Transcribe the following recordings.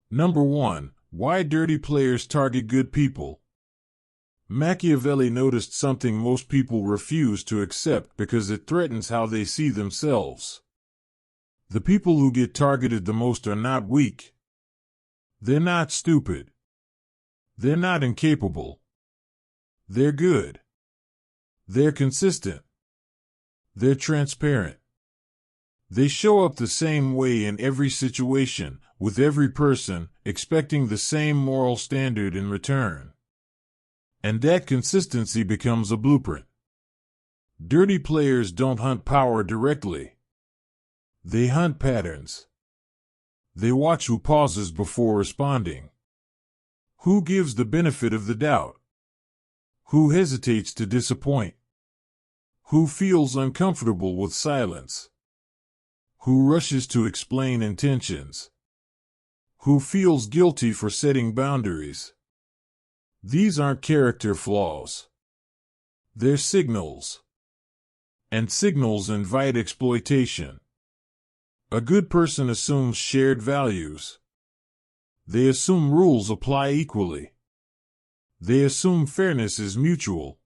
Number 1. Why dirty players target good people. Machiavelli noticed something most people refuse to accept because it threatens how they see themselves. The people who get targeted the most are not weak. They're not stupid. They're not incapable. They're good. They're consistent. They're transparent. They show up the same way in every situation, with every person, expecting the same moral standard in return. And that consistency becomes a blueprint. Dirty players don't hunt power directly. They hunt patterns. They watch who pauses before responding. Who gives the benefit of the doubt? Who hesitates to disappoint? Who feels uncomfortable with silence? Who rushes to explain intentions? Who feels guilty for setting boundaries? These aren't character flaws. They're signals. And signals invite exploitation. A good person assumes shared values. They assume rules apply equally. They assume fairness is mutual.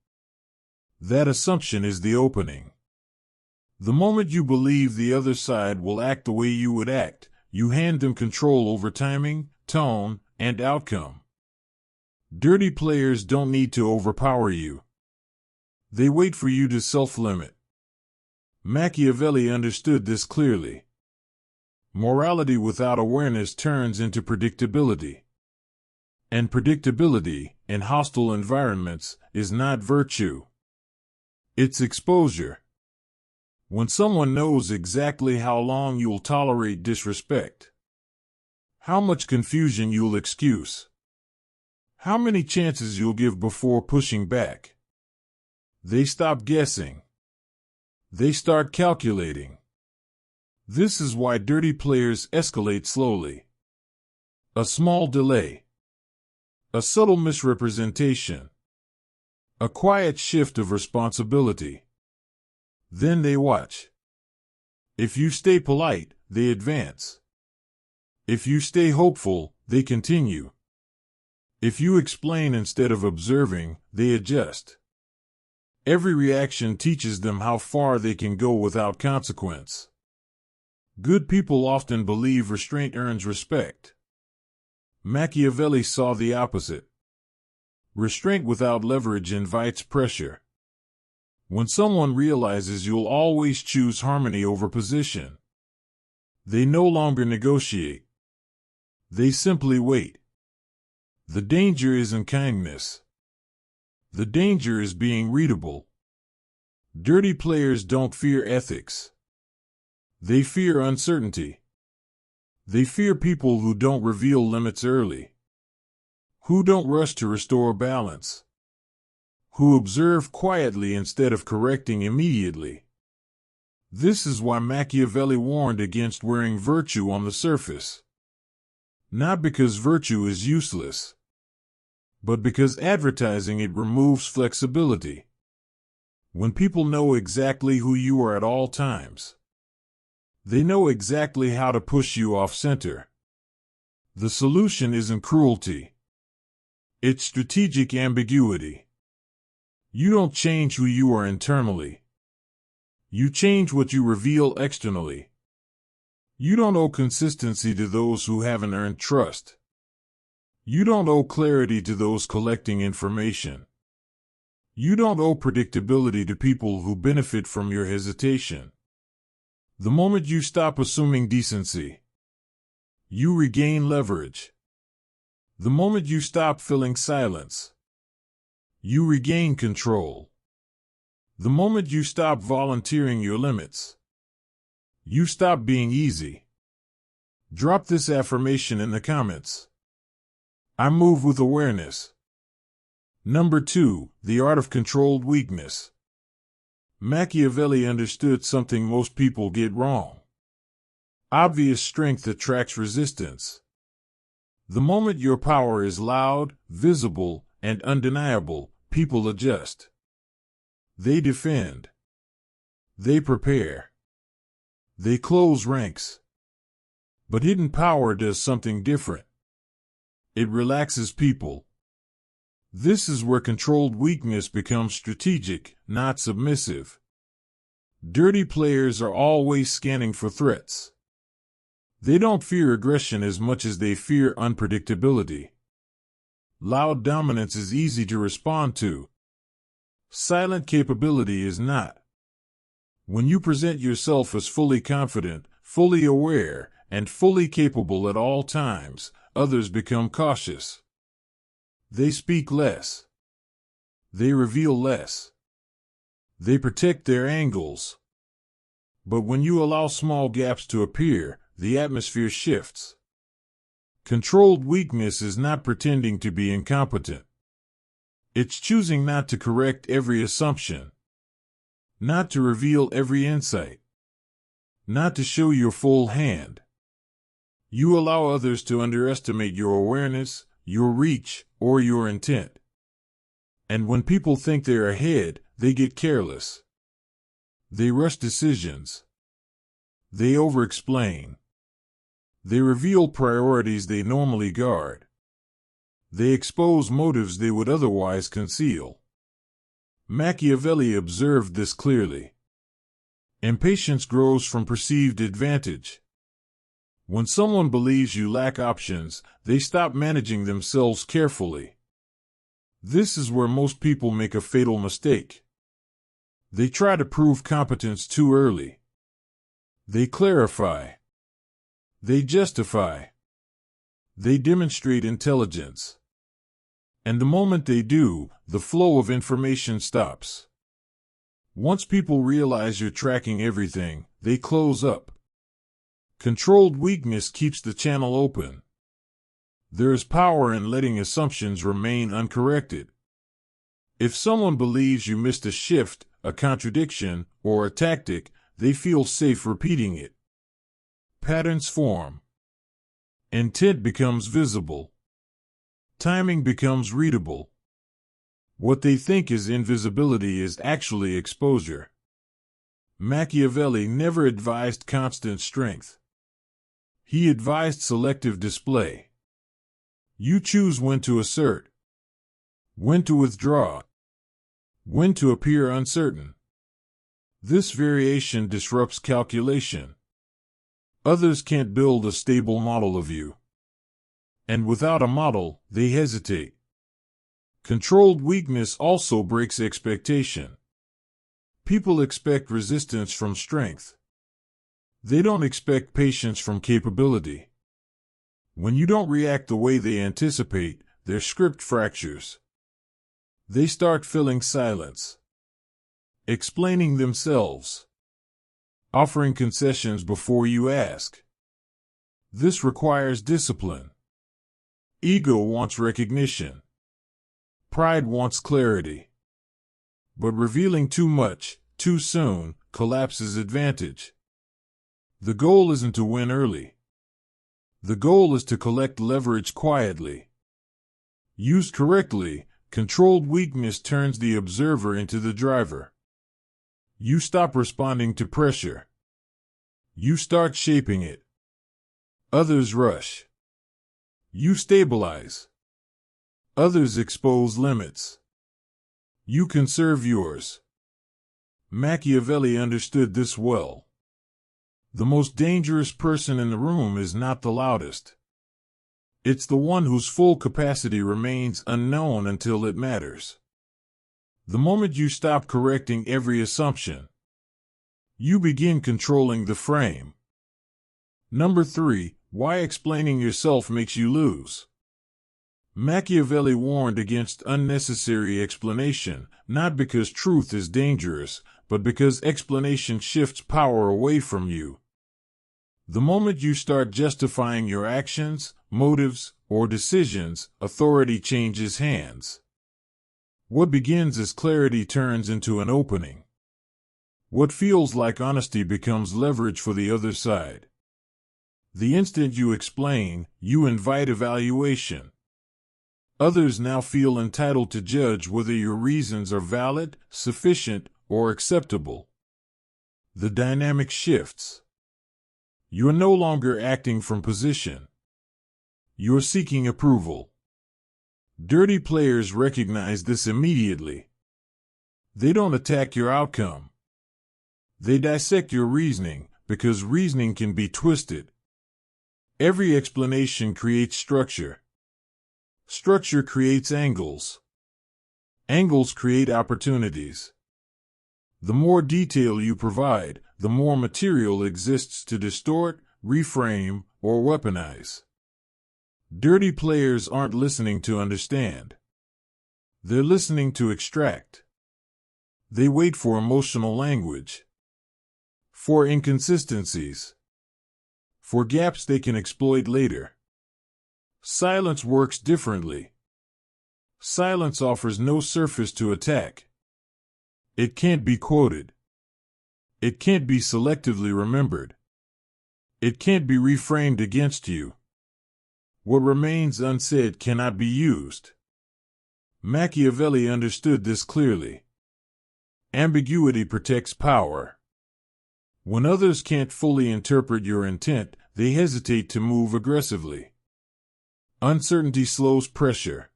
That assumption is the opening. The moment you believe the other side will act the way you would act, you hand them control over timing, tone, and outcome. Dirty players don't need to overpower you. They wait for you to self-limit. Machiavelli understood this clearly. Morality without awareness turns into predictability. And predictability, in hostile environments, is not virtue. It's exposure. When someone knows exactly how long you'll tolerate disrespect, how much confusion you'll excuse, how many chances you'll give before pushing back, they stop guessing. They start calculating. This is why dirty players escalate slowly. A small delay. A subtle misrepresentation. A quiet shift of responsibility. Then they watch. If you stay polite, they advance. If you stay hopeful, they continue. If you explain instead of observing, they adjust. Every reaction teaches them how far they can go without consequence. Good people often believe restraint earns respect. Machiavelli saw the opposite. Restraint without leverage invites pressure. When someone realizes you'll always choose harmony over position, they no longer negotiate. They simply wait. The danger isn't kindness. The danger is being readable. Dirty players don't fear ethics. They fear uncertainty. They fear people who don't reveal limits early, who don't rush to restore balance, who observe quietly instead of correcting immediately. This is why Machiavelli warned against wearing virtue on the surface. Not because virtue is useless, but because advertising it removes flexibility. When people know exactly who you are at all times, they know exactly how to push you off center. The solution isn't cruelty. It's strategic ambiguity. You don't change who you are internally. You change what you reveal externally. You don't owe consistency to those who haven't earned trust. You don't owe clarity to those collecting information. You don't owe predictability to people who benefit from your hesitation. The moment you stop assuming decency, you regain leverage. The moment you stop filling silence, you regain control. The moment you stop volunteering your limits, you stop being easy. Drop this affirmation in the comments. I move with awareness. Number 2, the art of controlled weakness. Machiavelli understood something most people get wrong. Obvious strength attracts resistance. The moment your power is loud, visible, and undeniable, people adjust. They defend. They prepare. They close ranks. But hidden power does something different. It relaxes people. This is where controlled weakness becomes strategic, not submissive. Dirty players are always scanning for threats. They don't fear aggression as much as they fear unpredictability. Loud dominance is easy to respond to. Silent capability is not. When you present yourself as fully confident, fully aware, and fully capable at all times, others become cautious. They speak less. They reveal less. They protect their angles. But when you allow small gaps to appear, the atmosphere shifts. Controlled weakness is not pretending to be incompetent. It's choosing not to correct every assumption, not to reveal every insight, not to show your full hand. You allow others to underestimate your awareness, your reach, or your intent. And when people think they're ahead, they get careless. They rush decisions. They over-explain. They reveal priorities they normally guard. They expose motives they would otherwise conceal. Machiavelli observed this clearly. Impatience grows from perceived advantage. When someone believes you lack options, they stop managing themselves carefully. This is where most people make a fatal mistake. They try to prove competence too early. They clarify. They justify. They demonstrate intelligence. And the moment they do, the flow of information stops. Once people realize you're tracking everything, they close up. Controlled weakness keeps the channel open. There is power in letting assumptions remain uncorrected. If someone believes you missed a shift, a contradiction, or a tactic, they feel safe repeating it. Patterns form. Intent becomes visible. Timing becomes readable. What they think is invisibility is actually exposure. Machiavelli never advised constant strength. He advised selective display. You choose when to assert, when to withdraw, when to appear uncertain. This variation disrupts calculation. Others can't build a stable model of you. And without a model, they hesitate. Controlled weakness also breaks expectation. People expect resistance from strength. They don't expect patience from capability. When you don't react the way they anticipate, their script fractures. They start filling silence, explaining themselves, offering concessions before you ask. This requires discipline. Ego wants recognition. Pride wants clarity. But revealing too much, too soon, collapses advantage. The goal isn't to win early. The goal is to collect leverage quietly. Used correctly, controlled weakness turns the observer into the driver. You stop responding to pressure. You start shaping it. Others rush. You stabilize. Others expose limits. You conserve yours. Machiavelli understood this well. The most dangerous person in the room is not the loudest. It's the one whose full capacity remains unknown until it matters. The moment you stop correcting every assumption, you begin controlling the frame. Number 3, why explaining yourself makes you lose. Machiavelli warned against unnecessary explanation, not because truth is dangerous, but because explanation shifts power away from you. The moment you start justifying your actions, motives, or decisions, authority changes hands. What begins as clarity turns into an opening. What feels like honesty becomes leverage for the other side. The instant you explain, you invite evaluation. Others now feel entitled to judge whether your reasons are valid, sufficient, or acceptable. The dynamic shifts. You are no longer acting from position. You are seeking approval. Dirty players recognize this immediately. They don't attack your outcome. They dissect your reasoning, because reasoning can be twisted. Every explanation creates structure. Structure creates angles. Angles create opportunities. The more detail you provide, the more material exists to distort, reframe, or weaponize. Dirty players aren't listening to understand. They're listening to extract. They wait for emotional language, for inconsistencies, for gaps they can exploit later. Silence works differently. Silence offers no surface to attack. It can't be quoted. It can't be selectively remembered. It can't be reframed against you. What remains unsaid cannot be used. Machiavelli understood this clearly. Ambiguity protects power. When others can't fully interpret your intent, they hesitate to move aggressively. Uncertainty slows pressure.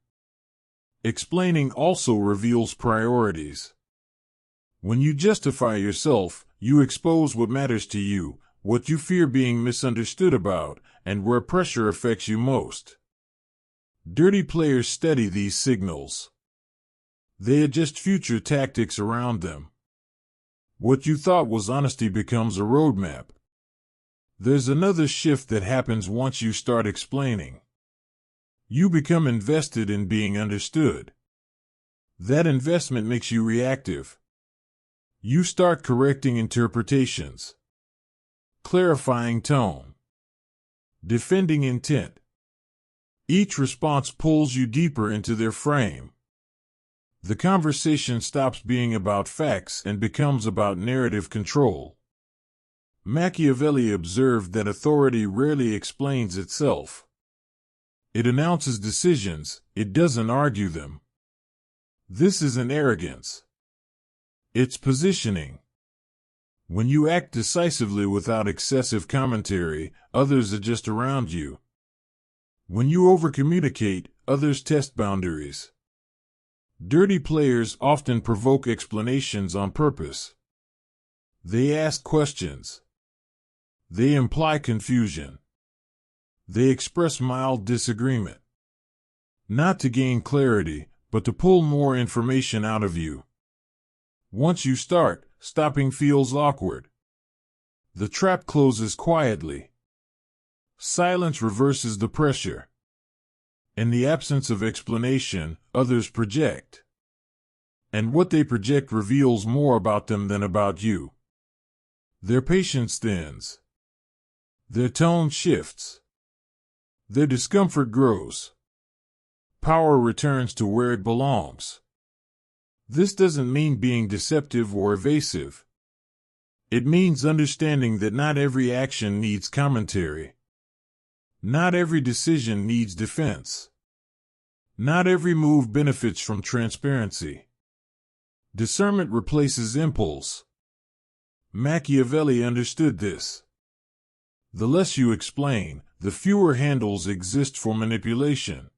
Explaining also reveals priorities. When you justify yourself, you expose what matters to you, what you fear being misunderstood about, and where pressure affects you most. Dirty players study these signals. They adjust future tactics around them. What you thought was honesty becomes a roadmap. There's another shift that happens once you start explaining. You become invested in being understood. That investment makes you reactive. You start correcting interpretations, clarifying tone, defending intent. Each response pulls you deeper into their frame. The conversation stops being about facts and becomes about narrative control. Machiavelli observed that authority rarely explains itself. It announces decisions, it doesn't argue them. This isn't arrogance. It's positioning. When you act decisively without excessive commentary, others adjust around you. When you overcommunicate, others test boundaries. Dirty players often provoke explanations on purpose. They ask questions. They imply confusion. They express mild disagreement. Not to gain clarity, but to pull more information out of you. Once you start, stopping feels awkward. The trap closes quietly. Silence reverses the pressure. In the absence of explanation, others project. And what they project reveals more about them than about you. Their patience thins. Their tone shifts. Their discomfort grows. Power returns to where it belongs. This doesn't mean being deceptive or evasive. It means understanding that not every action needs commentary. Not every decision needs defense. Not every move benefits from transparency. Discernment replaces impulse. Machiavelli understood this. The less you explain, the fewer handles exist for manipulation.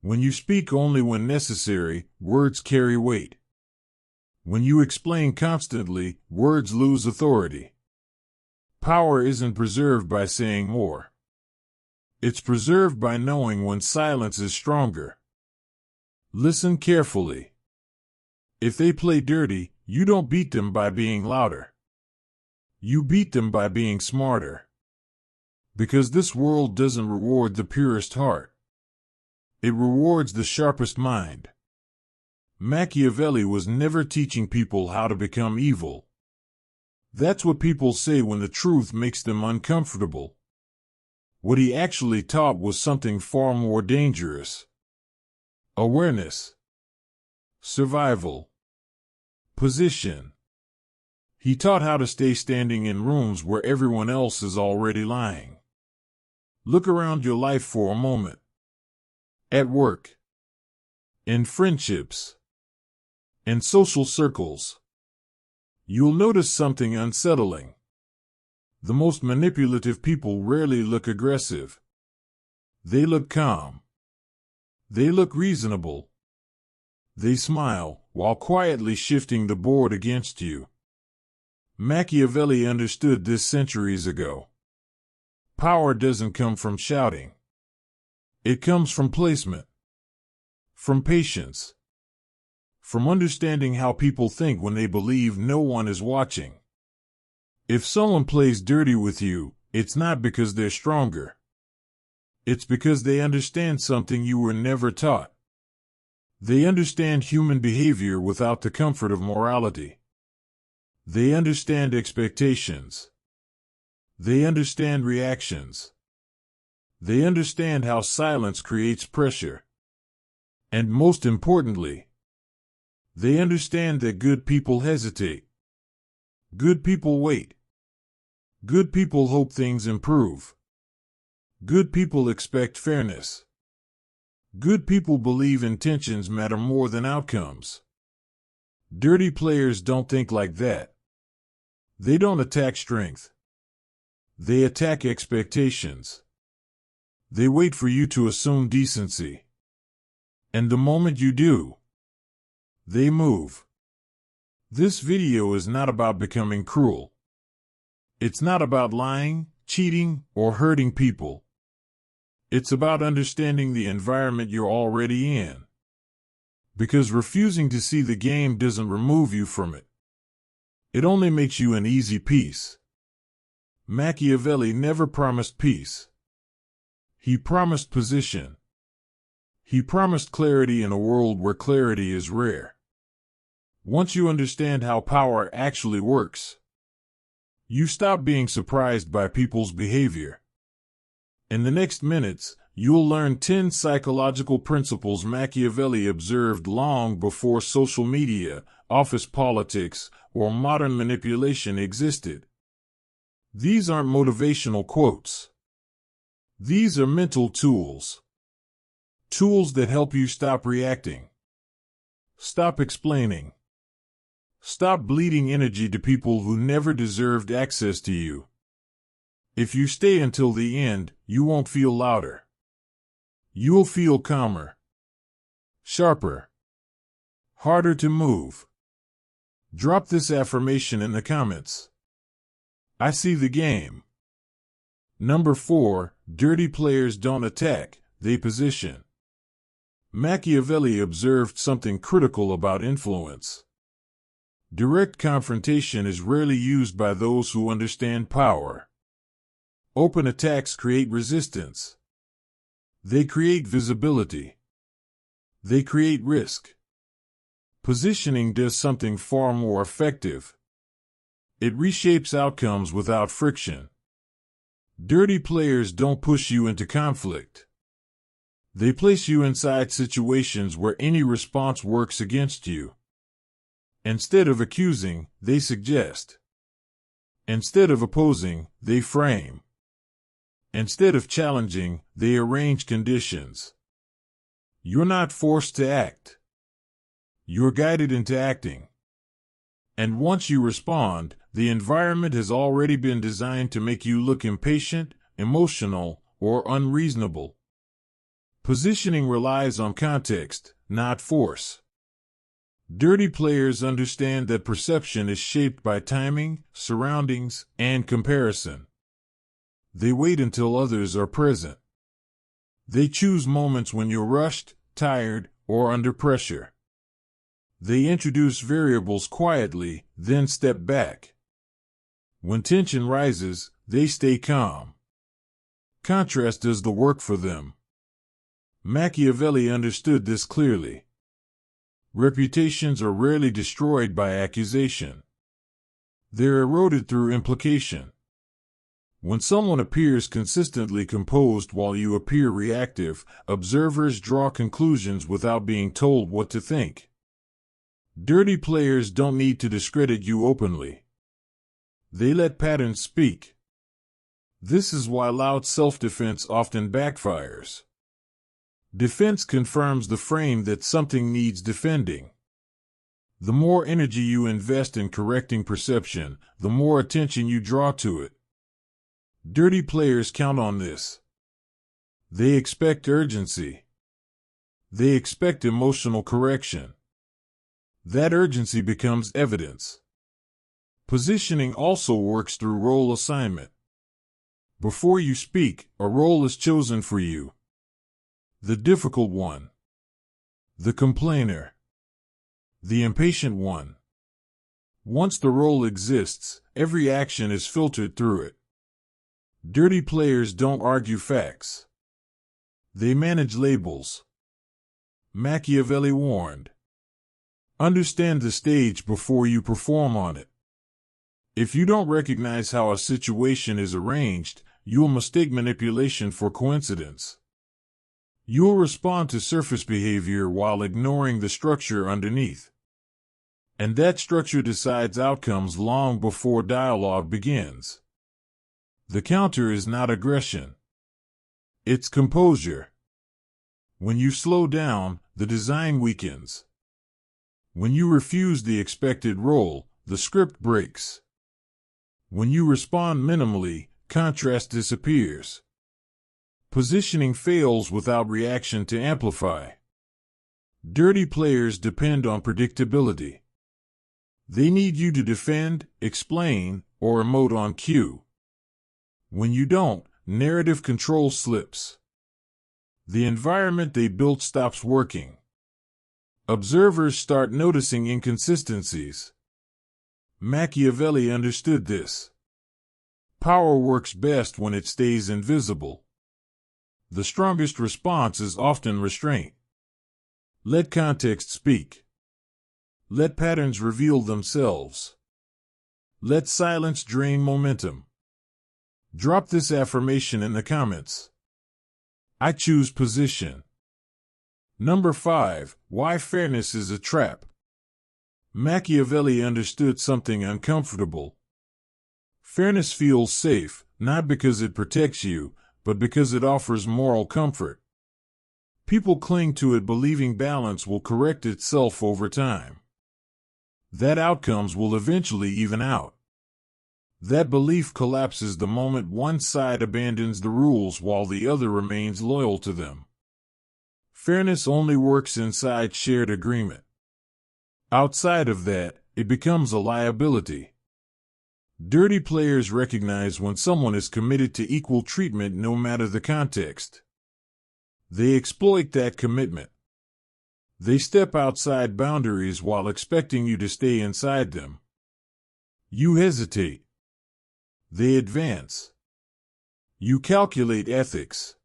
When you speak only when necessary, words carry weight. When you explain constantly, words lose authority. Power isn't preserved by saying more. It's preserved by knowing when silence is stronger. Listen carefully. If they play dirty, you don't beat them by being louder. You beat them by being smarter. Because this world doesn't reward the purest heart. It rewards the sharpest mind. Machiavelli was never teaching people how to become evil. That's what people say when the truth makes them uncomfortable. What he actually taught was something far more dangerous. Awareness. Survival. Position. He taught how to stay standing in rooms where everyone else is already lying. Look around your life for a moment. At work. In friendships. In social circles. You'll notice something unsettling. The most manipulative people rarely look aggressive. They look calm. They look reasonable. They smile, while quietly shifting the board against you. Machiavelli understood this centuries ago. Power doesn't come from shouting. It comes from placement, from patience, from understanding how people think when they believe no one is watching. If someone plays dirty with you, it's not because they're stronger. It's because they understand something you were never taught. They understand human behavior without the comfort of morality. They understand expectations. They understand reactions. They understand how silence creates pressure. And most importantly, they understand that good people hesitate. Good people wait. Good people hope things improve. Good people expect fairness. Good people believe intentions matter more than outcomes. Dirty players don't think like that. They don't attack strength. They attack expectations. They wait for you to assume decency. And the moment you do, they move. This video is not about becoming cruel. It's not about lying, cheating, or hurting people. It's about understanding the environment you're already in. Because refusing to see the game doesn't remove you from it. It only makes you an easy piece. Machiavelli never promised peace. He promised position. He promised clarity in a world where clarity is rare. Once you understand how power actually works, you stop being surprised by people's behavior. In the next minutes, you'll learn 10 psychological principles Machiavelli observed long before social media, office politics, or modern manipulation existed. These aren't motivational quotes. These are mental tools. Tools that help you stop reacting. Stop explaining. Stop bleeding energy to people who never deserved access to you. If you stay until the end, you won't feel louder. You'll feel calmer, sharper, harder to move. Drop this affirmation in the comments. I see the game. Number 4, dirty players don't attack, they position. Machiavelli observed something critical about influence. Direct confrontation is rarely used by those who understand power. Open attacks create resistance. They create visibility. They create risk. Positioning does something far more effective. It reshapes outcomes without friction. Dirty players don't push you into conflict. They place you inside situations where any response works against you. Instead of accusing, they suggest. Instead of opposing, they frame. Instead of challenging, they arrange conditions. You're not forced to act. You're guided into acting. And once you respond, the environment has already been designed to make you look impatient, emotional, or unreasonable. Positioning relies on context, not force. Dirty players understand that perception is shaped by timing, surroundings, and comparison. They wait until others are present. They choose moments when you're rushed, tired, or under pressure. They introduce variables quietly, then step back. When tension rises, they stay calm. Contrast does the work for them. Machiavelli understood this clearly. Reputations are rarely destroyed by accusation. They're eroded through implication. When someone appears consistently composed while you appear reactive, observers draw conclusions without being told what to think. Dirty players don't need to discredit you openly. They let patterns speak. This is why loud self-defense often backfires. Defense confirms the frame that something needs defending. The more energy you invest in correcting perception, the more attention you draw to it. Dirty players count on this. They expect urgency. They expect emotional correction. That urgency becomes evidence. Positioning also works through role assignment. Before you speak, a role is chosen for you. The difficult one. The complainer. The impatient one. Once the role exists, every action is filtered through it. Dirty players don't argue facts. They manage labels. Machiavelli warned. Understand the stage before you perform on it. If you don't recognize how a situation is arranged, you'll mistake manipulation for coincidence. You'll respond to surface behavior while ignoring the structure underneath. And that structure decides outcomes long before dialogue begins. The counter is not aggression. It's composure. When you slow down, the design weakens. When you refuse the expected role, the script breaks. When you respond minimally, contrast disappears. Positioning fails without reaction to amplify. Dirty players depend on predictability. They need you to defend, explain, or emote on cue. When you don't, narrative control slips. The environment they built stops working. Observers start noticing inconsistencies. Machiavelli understood this. Power works best when it stays invisible. The strongest response is often restraint. Let context speak. Let patterns reveal themselves. Let silence drain momentum. Drop this affirmation in the comments. I choose position. Number 5. Why fairness is a trap. Machiavelli understood something uncomfortable. Fairness feels safe, not because it protects you, but because it offers moral comfort. People cling to it believing balance will correct itself over time. That outcomes will eventually even out. That belief collapses the moment one side abandons the rules while the other remains loyal to them. Fairness only works inside shared agreement. Outside of that, it becomes a liability. Dirty players recognize when someone is committed to equal treatment no matter the context. They exploit that commitment. They step outside boundaries while expecting you to stay inside them. You hesitate. They advance. You calculate ethics.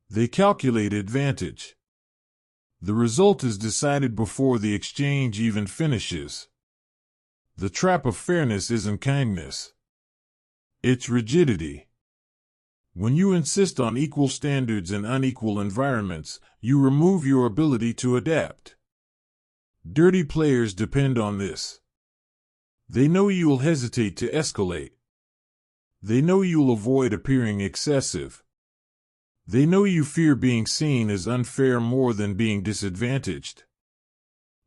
They calculate advantage. The result is decided before the exchange even finishes. The trap of fairness isn't kindness. It's rigidity. When you insist on equal standards in unequal environments, you remove your ability to adapt. Dirty players depend on this. They know you'll hesitate to escalate. They know you'll avoid appearing excessive. They know you fear being seen as unfair more than being disadvantaged.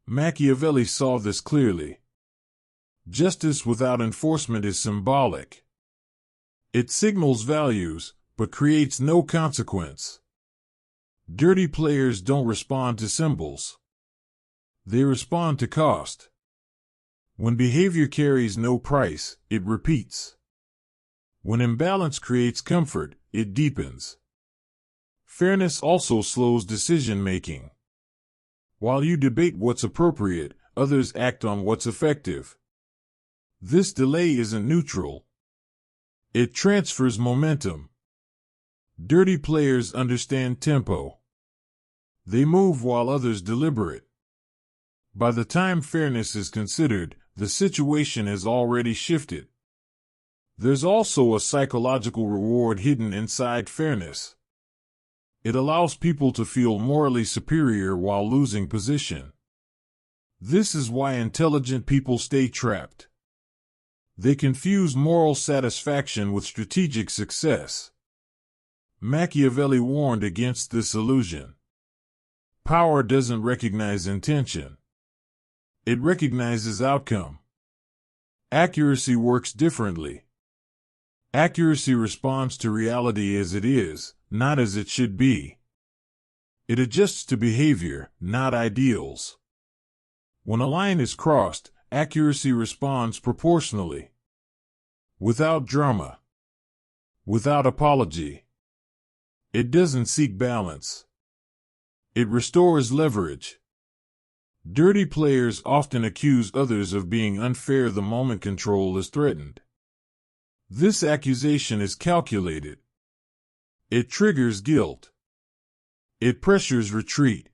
Machiavelli saw this clearly. Justice without enforcement is symbolic. It signals values, but creates no consequence. Dirty players don't respond to symbols. They respond to cost. When behavior carries no price, it repeats. When imbalance creates comfort, it deepens. Fairness also slows decision-making. While you debate what's appropriate, others act on what's effective. This delay isn't neutral. It transfers momentum. Dirty players understand tempo. They move while others deliberate. By the time fairness is considered, the situation has already shifted. There's also a psychological reward hidden inside fairness. It allows people to feel morally superior while losing position. This is why intelligent people stay trapped. They confuse moral satisfaction with strategic success. Machiavelli warned against this illusion. Power doesn't recognize intention. It recognizes outcome. Accuracy works differently. Accuracy responds to reality as it is, not as it should be. It adjusts to behavior, not ideals. When a line is crossed, accuracy responds proportionally. Without drama. Without apology. It doesn't seek balance. It restores leverage. Dirty players often accuse others of being unfair the moment control is threatened. This accusation is calculated. It triggers guilt. It pressures retreat.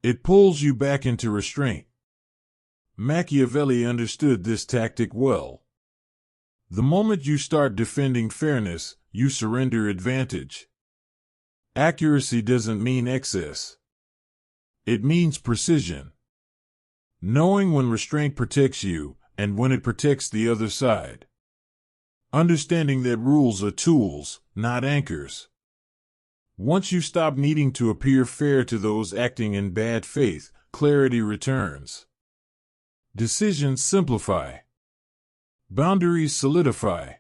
It pulls you back into restraint. Machiavelli understood this tactic well. The moment you start defending fairness, you surrender advantage. Accuracy doesn't mean excess. It means precision. Knowing when restraint protects you and when it protects the other side. Understanding that rules are tools, not anchors. Once you stop needing to appear fair to those acting in bad faith, clarity returns. Decisions simplify. Boundaries solidify.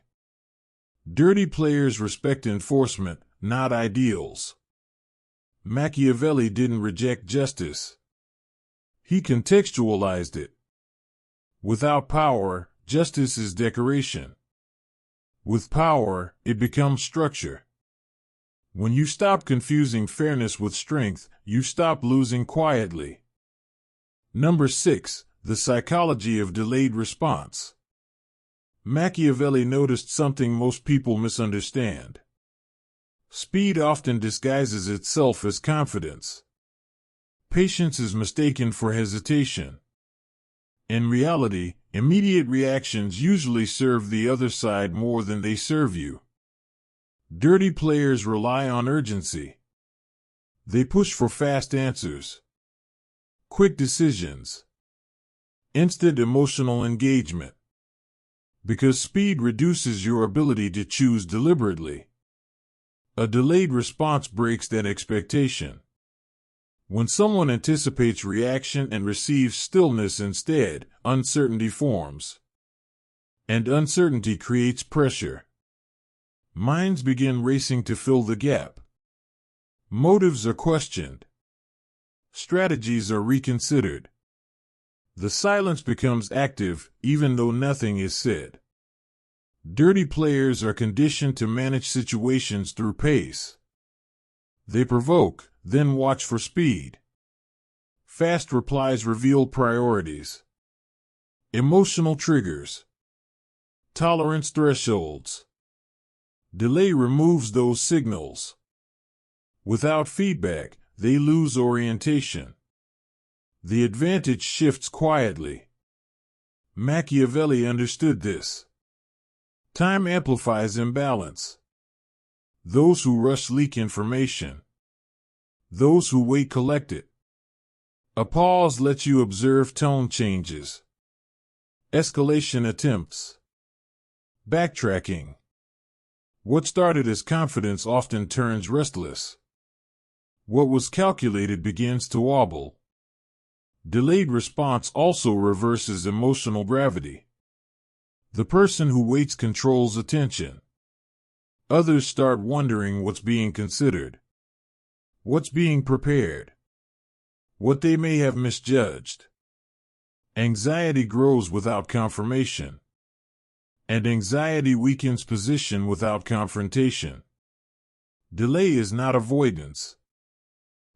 Dirty players respect enforcement, not ideals. Machiavelli didn't reject justice. He contextualized it. Without power, justice is decoration. With power, it becomes structure. When you stop confusing fairness with strength, you stop losing quietly. Number 6. The psychology of delayed response. Machiavelli noticed something most people misunderstand. Speed often disguises itself as confidence. Patience is mistaken for hesitation. In reality, immediate reactions usually serve the other side more than they serve you. Dirty players rely on urgency. They push for fast answers, quick decisions, instant emotional engagement. Because speed reduces your ability to choose deliberately. A delayed response breaks that expectation. When someone anticipates reaction and receives stillness instead, uncertainty forms. And uncertainty creates pressure. Minds begin racing to fill the gap. Motives are questioned. Strategies are reconsidered. The silence becomes active, even though nothing is said. Dirty players are conditioned to manage situations through pace. They provoke, then watch for speed. Fast replies reveal priorities. Emotional triggers. Tolerance thresholds. Delay removes those signals. Without feedback, they lose orientation. The advantage shifts quietly. Machiavelli understood this. Time amplifies imbalance. Those who rush leak information. Those who wait collect it. A pause lets you observe tone changes. Escalation attempts. Backtracking. What started as confidence often turns restless. What was calculated begins to wobble. Delayed response also reverses emotional gravity. The person who waits controls attention. Others start wondering what's being considered. What's being prepared. What they may have misjudged. Anxiety grows without confirmation. And anxiety weakens position without confrontation. Delay is not avoidance.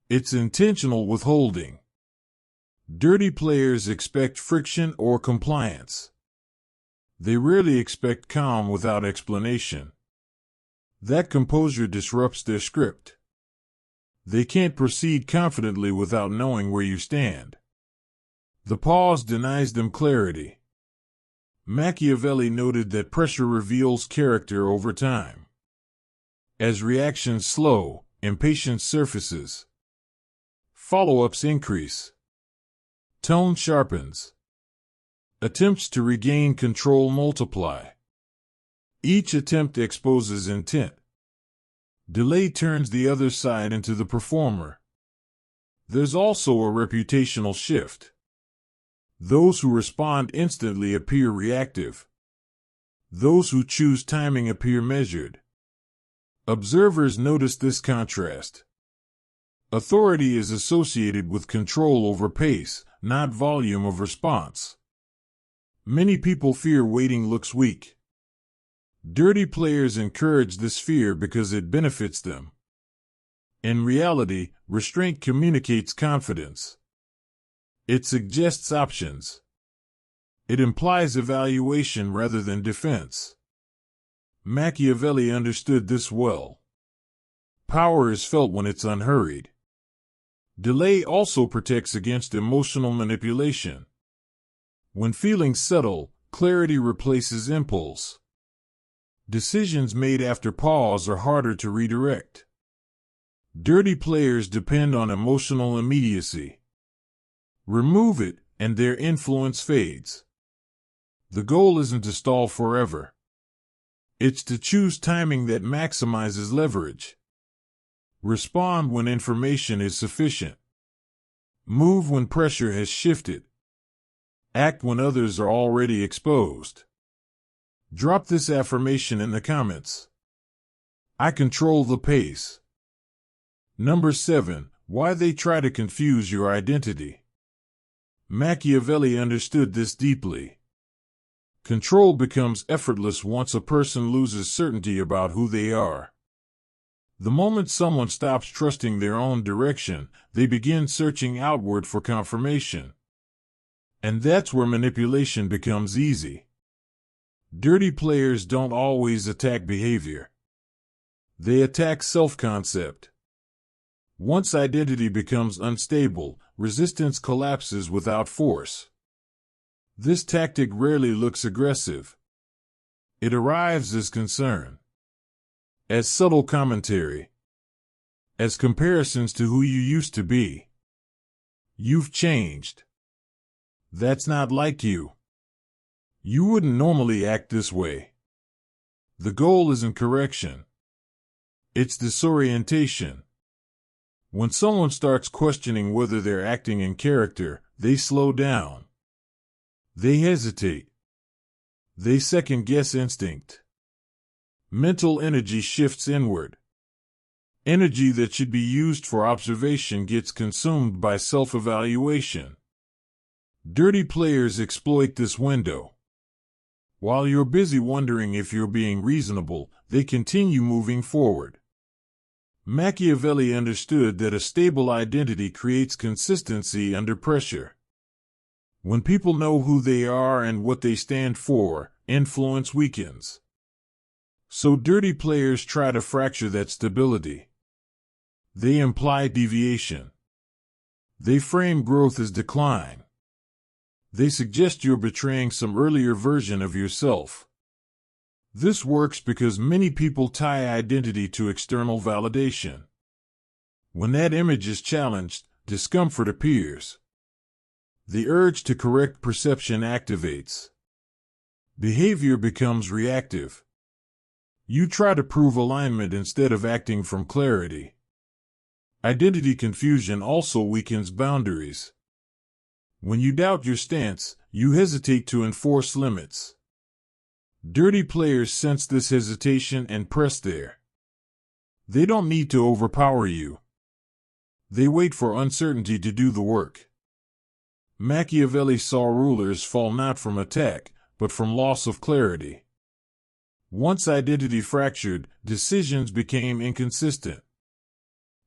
It's intentional withholding. Dirty players expect friction or compliance. They rarely expect calm without explanation. That composure disrupts their script. They can't proceed confidently without knowing where you stand. The pause denies them clarity. Machiavelli noted that pressure reveals character over time. As reactions slow, impatience surfaces. Follow-ups increase. Tone sharpens. Attempts to regain control multiply. Each attempt exposes intent. Delay turns the other side into the performer. There's also a reputational shift. Those who respond instantly appear reactive. Those who choose timing appear measured. Observers notice this contrast. Authority is associated with control over pace, not volume of response. Many people fear waiting looks weak. Dirty players encourage this fear because it benefits them. In reality, restraint communicates confidence. It suggests options. It implies evaluation rather than defense. Machiavelli understood this well. Power is felt when it's unhurried. Delay also protects against emotional manipulation. When feelings settle, clarity replaces impulse. Decisions made after pause are harder to redirect. Dirty players depend on emotional immediacy. Remove it, and their influence fades. The goal isn't to stall forever. It's to choose timing that maximizes leverage. Respond when information is sufficient. Move when pressure has shifted. Act when others are already exposed. Drop this affirmation in the comments. I control the pace. Number 7. Why they try to confuse your identity. Machiavelli understood this deeply. Control becomes effortless once a person loses certainty about who they are. The moment someone stops trusting their own direction, they begin searching outward for confirmation. And that's where manipulation becomes easy. Dirty players don't always attack behavior. They attack self-concept. Once identity becomes unstable, resistance collapses without force. This tactic rarely looks aggressive. It arrives as concern, as subtle commentary, as comparisons to who you used to be. You've changed. That's not like you. You wouldn't normally act this way. The goal isn't correction. It's disorientation. When someone starts questioning whether they're acting in character, they slow down. They hesitate. They second-guess instinct. Mental energy shifts inward. Energy that should be used for observation gets consumed by self-evaluation. Dirty players exploit this window. While you're busy wondering if you're being reasonable, they continue moving forward. Machiavelli understood that a stable identity creates consistency under pressure. When people know who they are and what they stand for, influence weakens. So dirty players try to fracture that stability. They imply deviation. They frame growth as decline. They suggest you're betraying some earlier version of yourself. This works because many people tie identity to external validation. When that image is challenged, discomfort appears. The urge to correct perception activates. Behavior becomes reactive. You try to prove alignment instead of acting from clarity. Identity confusion also weakens boundaries. When you doubt your stance, you hesitate to enforce limits. Dirty players sense this hesitation and press there. They don't need to overpower you. They wait for uncertainty to do the work. Machiavelli saw rulers fall not from attack, but from loss of clarity. Once identity fractured, decisions became inconsistent.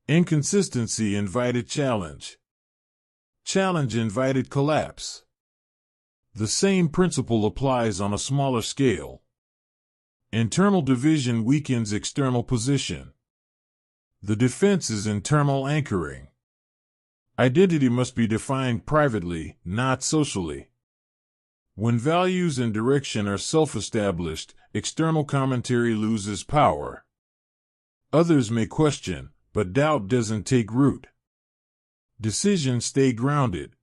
Inconsistency invited challenge. Challenge invited collapse. The same principle applies on a smaller scale. Internal division weakens external position. The defense is internal anchoring. Identity must be defined privately, not socially. When values and direction are self-established, external commentary loses power. Others may question, but doubt doesn't take root. Decisions stay grounded.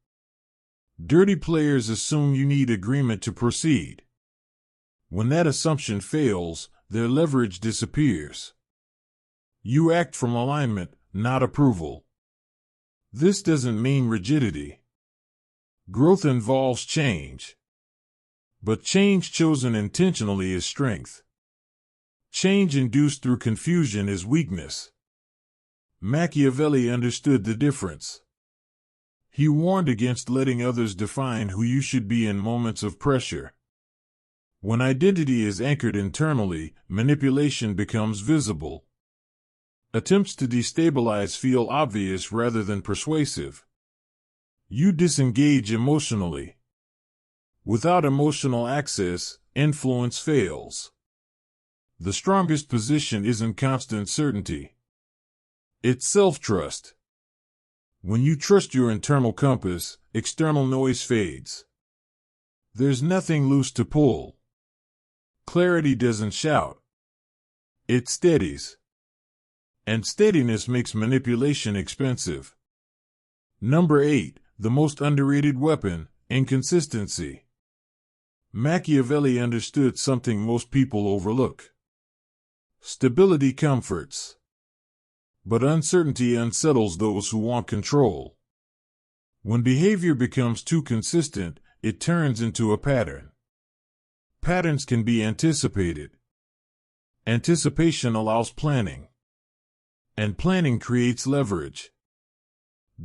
Dirty players assume you need agreement to proceed. When that assumption fails, their leverage disappears. You act from alignment, not approval. This doesn't mean rigidity. Growth involves change. But change chosen intentionally is strength. Change induced through confusion is weakness. Machiavelli understood the difference. He warned against letting others define who you should be in moments of pressure. When identity is anchored internally, manipulation becomes visible. Attempts to destabilize feel obvious rather than persuasive. You disengage emotionally. Without emotional access, influence fails. The strongest position isn't constant certainty. It's self-trust. When you trust your internal compass, external noise fades. There's nothing loose to pull. Clarity doesn't shout. It steadies. And steadiness makes manipulation expensive. Number 8, the most underrated weapon, inconsistency. Machiavelli understood something most people overlook. Stability comforts. But uncertainty unsettles those who want control. When behavior becomes too consistent, it turns into a pattern. Patterns can be anticipated. Anticipation allows planning. And planning creates leverage.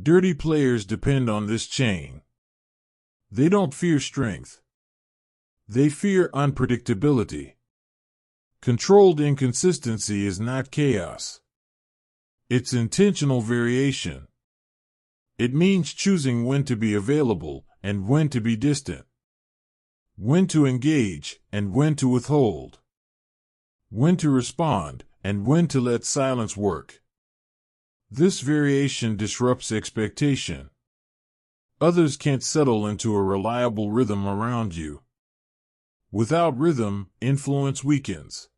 Dirty players depend on this chain. They don't fear strength. They fear unpredictability. Controlled inconsistency is not chaos. It's intentional variation. It means choosing when to be available and when to be distant. When to engage and when to withhold. When to respond and when to let silence work. This variation disrupts expectation. Others can't settle into a reliable rhythm around you. Without rhythm, influence weakens.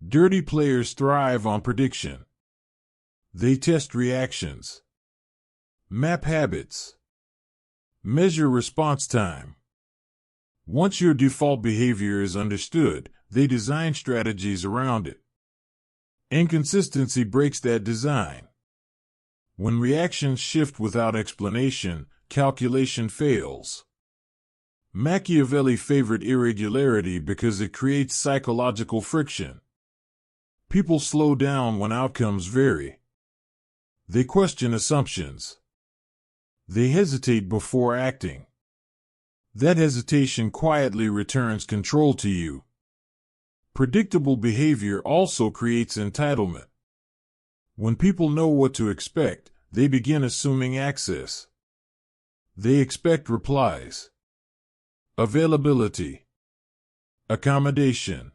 Dirty players thrive on prediction. They test reactions. Map habits. Measure response time. Once your default behavior is understood, they design strategies around it. Inconsistency breaks that design. When reactions shift without explanation, calculation fails. Machiavelli favored irregularity because it creates psychological friction. People slow down when outcomes vary. They question assumptions. They hesitate before acting. That hesitation quietly returns control to you. Predictable behavior also creates entitlement. When people know what to expect, they begin assuming access. They expect replies. Availability. Accommodation.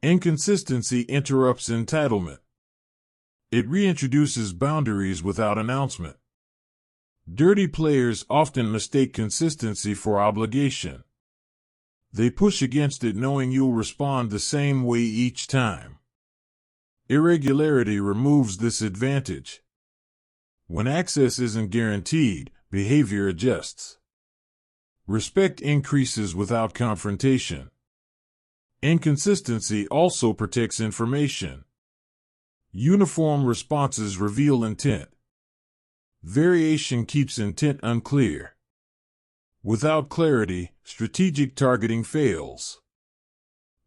Inconsistency interrupts entitlement. It reintroduces boundaries without announcement. Dirty players often mistake consistency for obligation. They push against it knowing you'll respond the same way each time. Irregularity removes this advantage. When access isn't guaranteed, behavior adjusts. Respect increases without confrontation. Inconsistency also protects information. Uniform responses reveal intent. Variation keeps intent unclear. Without clarity, strategic targeting fails.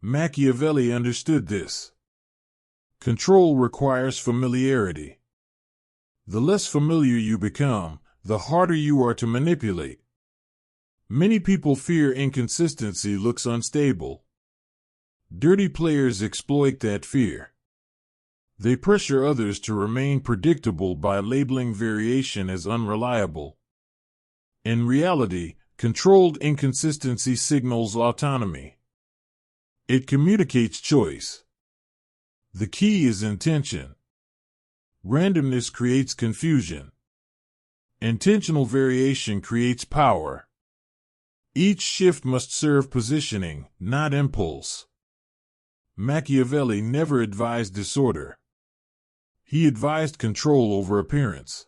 Machiavelli understood this. Control requires familiarity. The less familiar you become, the harder you are to manipulate. Many people fear inconsistency looks unstable. Dirty players exploit that fear. They pressure others to remain predictable by labeling variation as unreliable. In reality, controlled inconsistency signals autonomy. It communicates choice. The key is intention. Randomness creates confusion. Intentional variation creates power. Each shift must serve positioning, not impulse. Machiavelli never advised disorder. He advised control over appearance.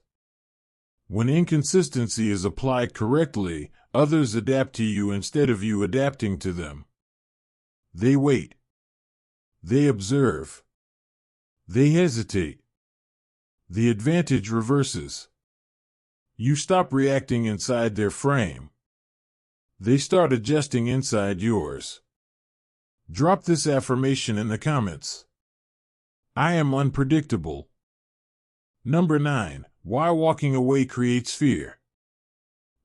When inconsistency is applied correctly, others adapt to you instead of you adapting to them. They wait. They observe. They hesitate. The advantage reverses. You stop reacting inside their frame. They start adjusting inside yours. Drop this affirmation in the comments. I am unpredictable. Number 9. Why walking away creates fear.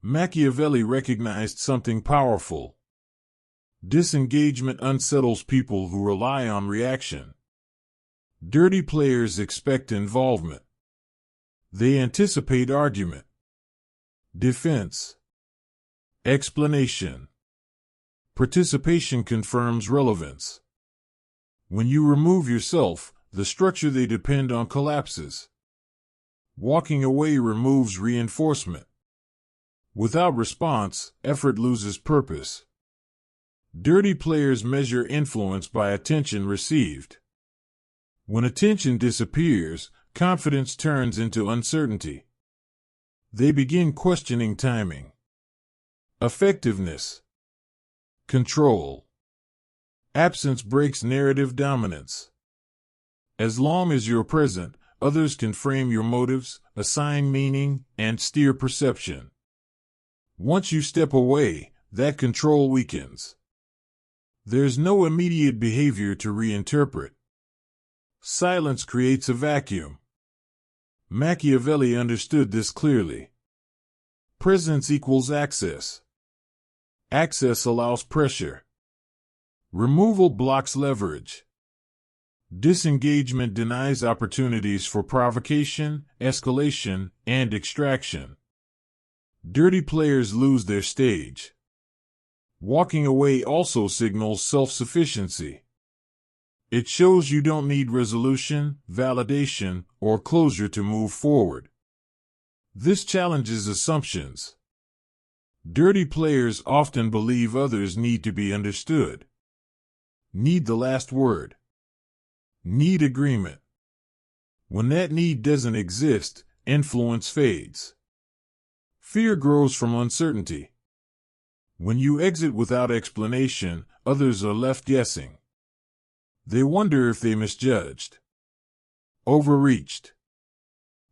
Machiavelli recognized something powerful. Disengagement unsettles people who rely on reaction. Dirty players expect involvement. They anticipate argument, defense, explanation. Participation confirms relevance. When you remove yourself, the structure they depend on collapses. Walking away removes reinforcement. Without response, effort loses purpose. Dirty players measure influence by attention received. When attention disappears, confidence turns into uncertainty. They begin questioning timing, effectiveness, control. Absence breaks narrative dominance. As long as you're present, others can frame your motives, assign meaning, and steer perception. Once you step away, that control weakens. There's no immediate behavior to reinterpret. Silence creates a vacuum. Machiavelli understood this clearly. Presence equals access. Access allows pressure. Removal blocks leverage. Disengagement denies opportunities for provocation, escalation, and extraction. Dirty players lose their stage. Walking away also signals self-sufficiency. It shows you don't need resolution, validation, or closure to move forward. This challenges assumptions. Dirty players often believe others need to be understood. Need the last word. Need agreement. When that need doesn't exist, influence fades. Fear grows from uncertainty. When you exit without explanation, others are left guessing. They wonder if they misjudged, overreached,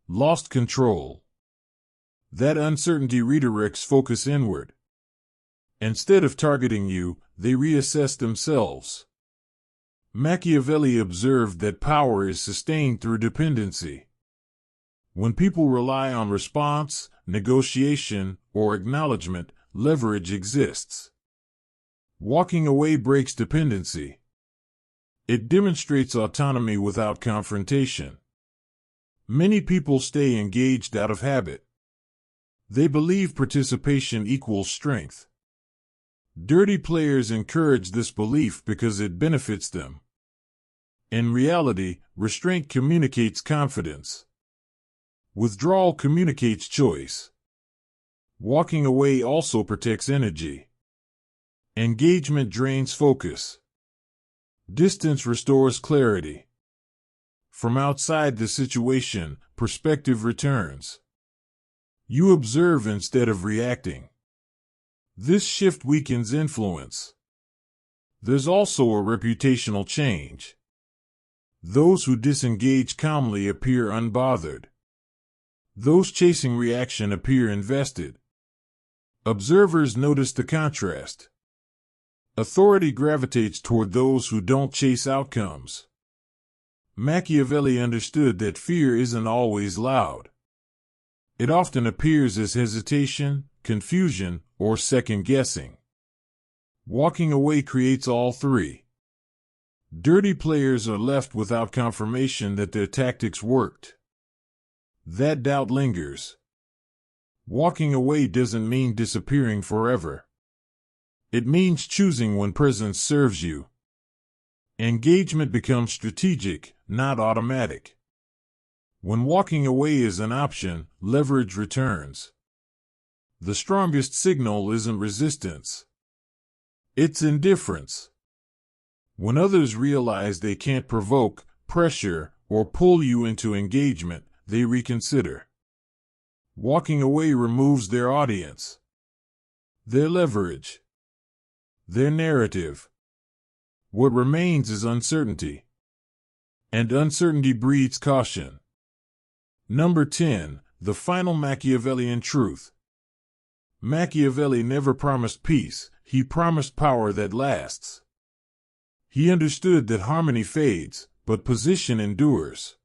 lost control. That uncertainty redirects focus inward. Instead of targeting you, they reassess themselves. Machiavelli observed that power is sustained through dependency. When people rely on response, negotiation, or acknowledgement, leverage exists. Walking away breaks dependency. It demonstrates autonomy without confrontation. Many people stay engaged out of habit. They believe participation equals strength. Dirty players encourage this belief because it benefits them. In reality, restraint communicates confidence. Withdrawal communicates choice. Walking away also protects energy. Engagement drains focus. Distance restores clarity. From outside the situation, perspective returns. You observe instead of reacting. This shift weakens influence. There's also a reputational change. Those who disengage calmly appear unbothered. Those chasing reaction appear invested. Observers notice the contrast. Authority gravitates toward those who don't chase outcomes. Machiavelli understood that fear isn't always loud. It often appears as hesitation, confusion, or second-guessing. Walking away creates all three. Dirty players are left without confirmation that their tactics worked. That doubt lingers. Walking away doesn't mean disappearing forever. It means choosing when presence serves you. Engagement becomes strategic, not automatic. When walking away is an option, leverage returns. The strongest signal isn't resistance. It's indifference. When others realize they can't provoke, pressure, or pull you into engagement, they reconsider. Walking away removes their audience, their leverage, their narrative. What remains is uncertainty. And uncertainty breeds caution. Number 10. The final Machiavellian truth. Machiavelli never promised peace, he promised power that lasts. He understood that harmony fades, but position endures.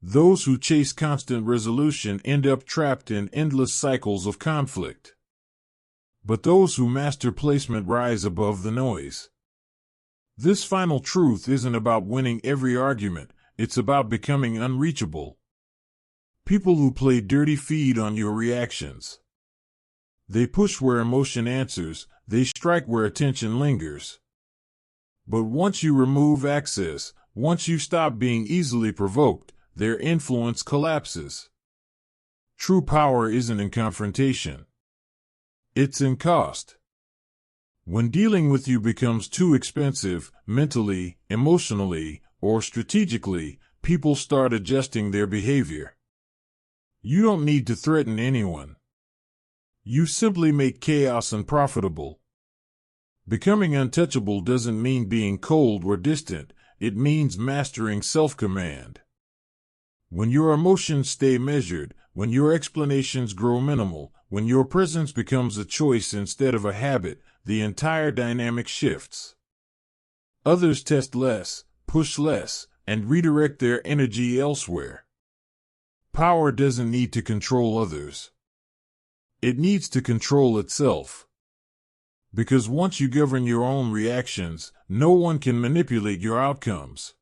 Those who chase constant resolution end up trapped in endless cycles of conflict. But those who master placement rise above the noise. This final truth isn't about winning every argument, it's about becoming unreachable. People who play dirty feed on your reactions. They push where emotion answers, they strike where attention lingers. But once you remove access, once you stop being easily provoked, their influence collapses. True power isn't in confrontation. It's in cost. When dealing with you becomes too expensive, mentally, emotionally, or strategically, people start adjusting their behavior. You don't need to threaten anyone. You simply make chaos unprofitable. Becoming untouchable doesn't mean being cold or distant, it means mastering self-command. When your emotions stay measured, when your explanations grow minimal, when your presence becomes a choice instead of a habit, the entire dynamic shifts. Others test less, push less, and redirect their energy elsewhere. Power doesn't need to control others. It needs to control itself. Because once you govern your own reactions, no one can manipulate your outcomes.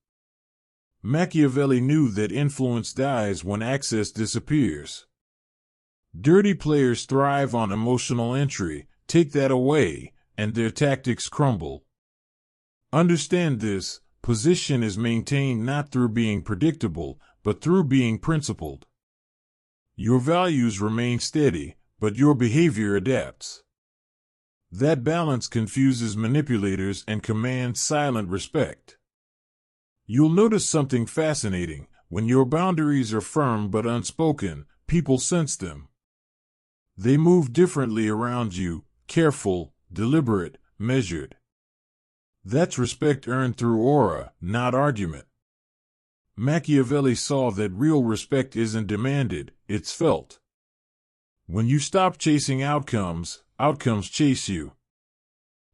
Machiavelli knew that influence dies when access disappears. Dirty players thrive on emotional entry, take that away, and their tactics crumble. Understand this, position is maintained not through being predictable, but through being principled. Your values remain steady, but your behavior adapts. That balance confuses manipulators and commands silent respect. You'll notice something fascinating. When your boundaries are firm but unspoken, people sense them. They move differently around you, careful, deliberate, measured. That's respect earned through aura, not argument. Machiavelli saw that real respect isn't demanded, it's felt. When you stop chasing outcomes, outcomes chase you.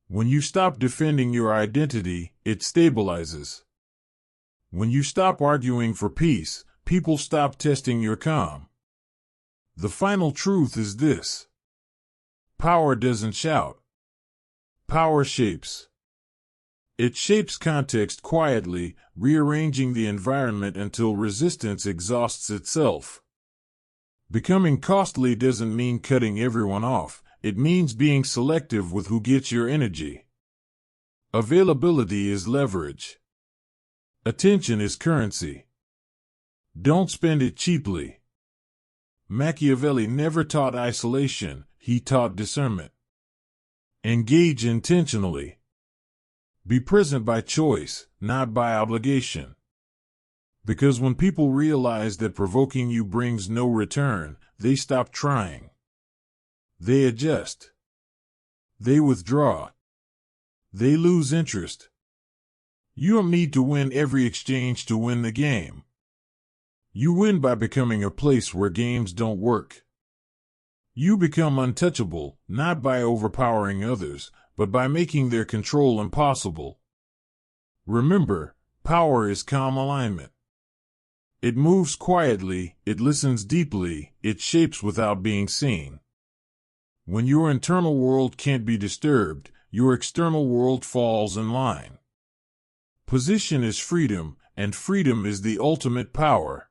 When you stop defending your identity, it stabilizes. When you stop arguing for peace, people stop testing your calm. The final truth is this. Power doesn't shout. Power shapes. It shapes context quietly, rearranging the environment until resistance exhausts itself. Becoming costly doesn't mean cutting everyone off. It means being selective with who gets your energy. Availability is leverage. Attention is currency. Don't spend it cheaply. Machiavelli never taught isolation, he taught discernment. Engage intentionally. Be present by choice, not by obligation. Because when people realize that provoking you brings no return, they stop trying. They adjust. They withdraw. They lose interest. You don't need to win every exchange to win the game. You win by becoming a place where games don't work. You become untouchable, not by overpowering others, but by making their control impossible. Remember, power is calm alignment. It moves quietly, it listens deeply, it shapes without being seen. When your internal world can't be disturbed, your external world falls in line. Position is freedom, and freedom is the ultimate power.